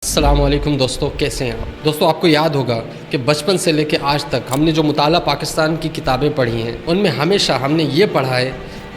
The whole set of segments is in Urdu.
السلام علیکم دوستو، کیسے ہیں آپ؟ دوستو، آپ کو یاد ہوگا کہ بچپن سے لے کے آج تک ہم نے جو مطالعہ پاکستان کی کتابیں پڑھی ہیں ان میں ہمیشہ ہم نے یہ پڑھا ہے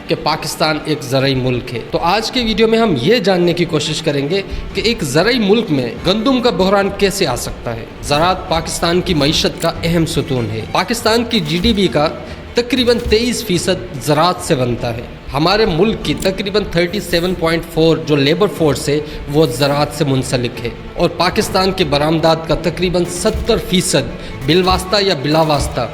کہ پاکستان ایک زرعی ملک ہے۔ تو آج کے ویڈیو میں ہم یہ جاننے کی کوشش کریں گے کہ ایک زرعی ملک میں گندم کا بحران کیسے آ سکتا ہے۔ زراعت پاکستان کی معیشت کا اہم ستون ہے۔ پاکستان کی جی ڈی پی کا تقریباً 23% زراعت سے بنتا ہے۔ ہمارے ملک کی تقریباً 37.4 جو لیبر فورس ہے وہ زراعت سے منسلک ہے، اور پاکستان کے برآمدات کا تقریباً 70% بالواسطہ یا بلا واسطہ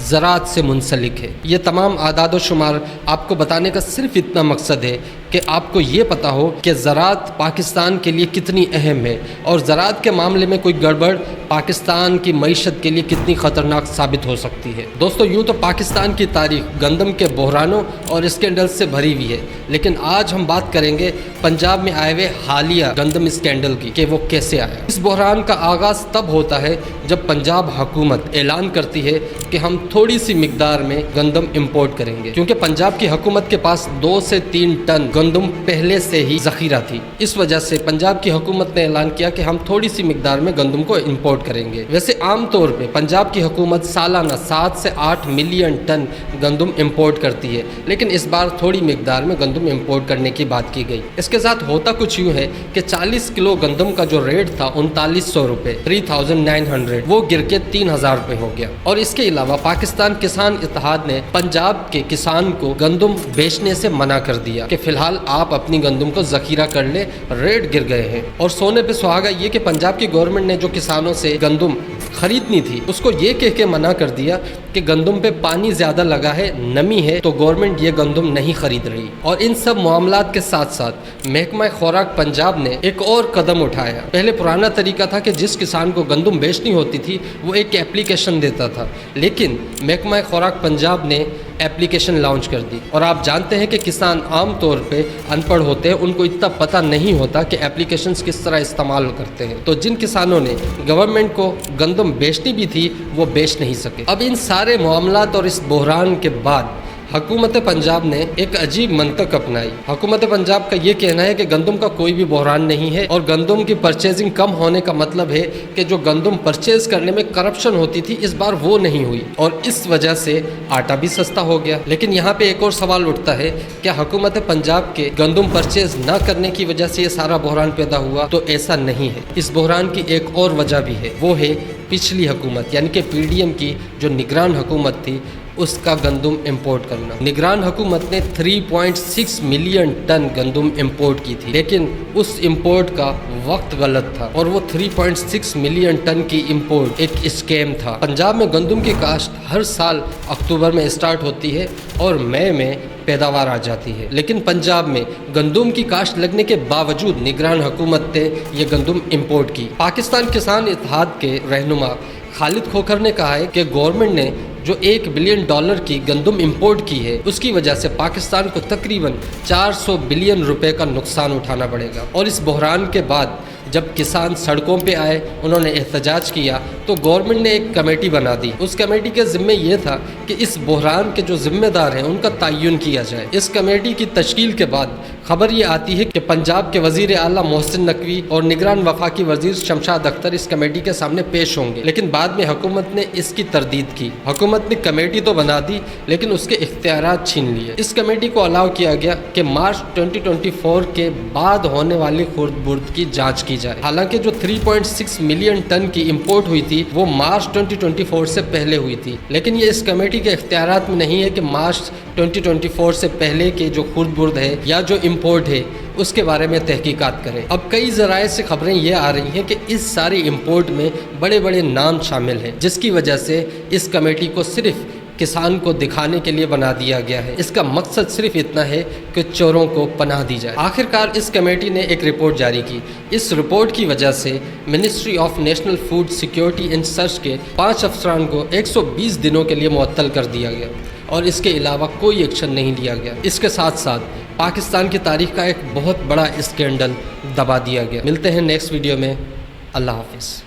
زراعت سے منسلک ہے۔ یہ تمام اعداد و شمار آپ کو بتانے کا صرف اتنا مقصد ہے کہ آپ کو یہ پتہ ہو کہ زراعت پاکستان کے لیے کتنی اہم ہے، اور زراعت کے معاملے میں کوئی گڑبڑ پاکستان کی معیشت کے لیے کتنی خطرناک ثابت ہو سکتی ہے۔ دوستو، یوں تو پاکستان کی تاریخ گندم کے بحرانوں اور اسکینڈل سے بھری ہوئی ہے، لیکن آج ہم بات کریں گے پنجاب میں آئے ہوئے حالیہ گندم اسکینڈل کی کہ وہ کیسے آیا۔ اس بحران کا آغاز تب ہوتا ہے جب پنجاب حکومت اعلان کرتی ہے کہ ہم تھوڑی سی مقدار میں گندم امپورٹ کریں گے، کیونکہ پنجاب کی حکومت کے پاس 2 سے 3 ٹن گندم پہلے سے ہی ذخیرہ تھی۔ اس وجہ سے پنجاب کی حکومت نے اعلان کیا کہ ہم تھوڑی سی مقدار میں گندم کو امپورٹ کریں گے۔ ویسے عام طور پہ پنجاب کی حکومت سالانہ 7 سے 8 ملین ٹن گندم امپورٹ کرتی ہے، لیکن اس بار تھوڑی مقدار میں گندم امپورٹ کرنے کی بات کی گئی۔ اس کے ساتھ ہوتا کچھ یوں ہے کہ 40 کلو گندم کا جو ریٹ تھا 3900 روپے 3900، وہ گر کے 3000 روپے ہو گیا۔ اور اس کے علاوہ پاکستان کسان اتحاد نے پنجاب کے کسان کو گندم بیچنے سے منع کر دیا کہ فی الحال آپ اپنی گندم کو ذخیرہ کر لیں، ریٹ گر گئے ہیں۔ اور سونے پہ سہاگا یہ کہ پنجاب کی گورنمنٹ نے جو کسانوں سے گندم خریدنی تھی اس کو یہ کہہ کے منع کر دیا کہ گندم پہ پانی زیادہ لگا ہے، نمی ہے، تو گورنمنٹ یہ گندم نہیں خرید رہی۔ اور ان سب معاملات کے ساتھ ساتھ محکمہ خوراک پنجاب نے ایک اور قدم اٹھایا۔ پہلے پرانا طریقہ تھا کہ جس کسان کو گندم بیچنی ہوتی تھی وہ ایک اپلیکیشن دیتا تھا، لیکن محکمہ خوراک پنجاب نے اپلیکیشن لانچ کر دی۔ اور آپ جانتے ہیں کہ کسان عام طور پہ ان پڑھ ہوتے ہیں، ان کو اتنا پتہ نہیں ہوتا کہ اپلیکیشنز کس طرح استعمال کرتے ہیں۔ تو جن کسانوں نے گورنمنٹ کو گندم بیچنی بھی تھی وہ بیچ نہیں سکے۔ اب ان سارے معاملات اور اس بحران کے بعد حکومت پنجاب نے ایک عجیب منطق اپنائی۔ حکومت پنجاب کا یہ کہنا ہے کہ گندم کا کوئی بھی بحران نہیں ہے، اور گندم کی پرچیزنگ کم ہونے کا مطلب ہے کہ جو گندم پرچیز کرنے میں کرپشن ہوتی تھی اس بار وہ نہیں ہوئی، اور اس وجہ سے آٹا بھی سستا ہو گیا۔ لیکن یہاں پہ ایک اور سوال اٹھتا ہے، کیا حکومت پنجاب کے گندم پرچیز نہ کرنے کی وجہ سے یہ سارا بحران پیدا ہوا؟ تو ایسا نہیں ہے۔ اس بحران کی ایک اور وجہ بھی ہے، وہ ہے پچھلی حکومت یعنی کہ پی ڈی ایم کی جو نگران حکومت تھی اس کا گندم امپورٹ کرنا۔ نگران حکومت نے 3.6 ملین ٹن گندم امپورٹ کی تھی، لیکن اس امپورٹ کا وقت غلط تھا، اور وہ 3.6 ملین ٹن کی امپورٹ ایک اسکیم تھا۔ پنجاب میں گندم کی کاشت ہر سال اکتوبر میں اسٹارٹ ہوتی ہے اور مئی میں پیداوار آ جاتی ہے، لیکن پنجاب میں گندم کی کاشت لگنے کے باوجود نگران حکومت نے یہ گندم امپورٹ کی۔ پاکستان کسان اتحاد کے رہنما خالد کھوکھر نے کہا ہے کہ گورنمنٹ نے جو $1 بلین کی گندم امپورٹ کی ہے اس کی وجہ سے پاکستان کو تقریباً 400 بلین روپے کا نقصان اٹھانا پڑے گا۔ اور اس بحران کے بعد جب کسان سڑکوں پہ آئے، انہوں نے احتجاج کیا، تو گورنمنٹ نے ایک کمیٹی بنا دی۔ اس کمیٹی کے ذمہ یہ تھا کہ اس بحران کے جو ذمہ دار ہیں ان کا تعین کیا جائے۔ اس کمیٹی کی تشکیل کے بعد خبر یہ آتی ہے کہ پنجاب کے وزیر اعلیٰ محسن نقوی اور نگران وفاقی وزیر شمشاد اختر اس کمیٹی کے سامنے پیش ہوں گے، لیکن بعد میں حکومت نے اس کی تردید کی۔ حکومت نے کمیٹی تو بنا دی لیکن اس کے اختیارات چھین لیے۔ اس کمیٹی کو الاؤ کیا گیا کہ مارچ 2024 کے بعد ہونے والی خرد برد کی جانچ کی جائے۔ حالانکہ جو 3.6 ملین ٹن کی امپورٹ ہوئی تھی وہ مارچ 2024 سے پہلے ہوئی تھی، لیکن یہ اس کمیٹی کے اختیارات میں نہیں ہے کہ مارچ 2024 سے پہلے کے جو خرد برد ہے یا جو امپورٹ ہے اس کے بارے میں تحقیقات کریں۔ اب کئی ذرائع سے خبریں یہ آ رہی ہیں کہ اس ساری امپورٹ میں بڑے بڑے نام شامل ہیں، جس کی وجہ سے اس کمیٹی کو صرف کسان کو دکھانے کے لیے بنا دیا گیا ہے۔ اس کا مقصد صرف اتنا ہے کہ چوروں کو پناہ دی جائے۔ آخرکار اس کمیٹی نے ایک رپورٹ جاری کی۔ اس رپورٹ کی وجہ سے ministry of national food security and search کے 5 افسران کو 120 دنوں کے لیے معطل کر دیا گیا، اور اس کے علاوہ کوئی ایکشن نہیں لیا گیا۔ اس کے ساتھ ساتھ پاکستان کی تاریخ کا ایک بہت بڑا اسکینڈل دبا دیا گیا۔ ملتے ہیں نیکسٹ ویڈیو میں۔ اللہ حافظ۔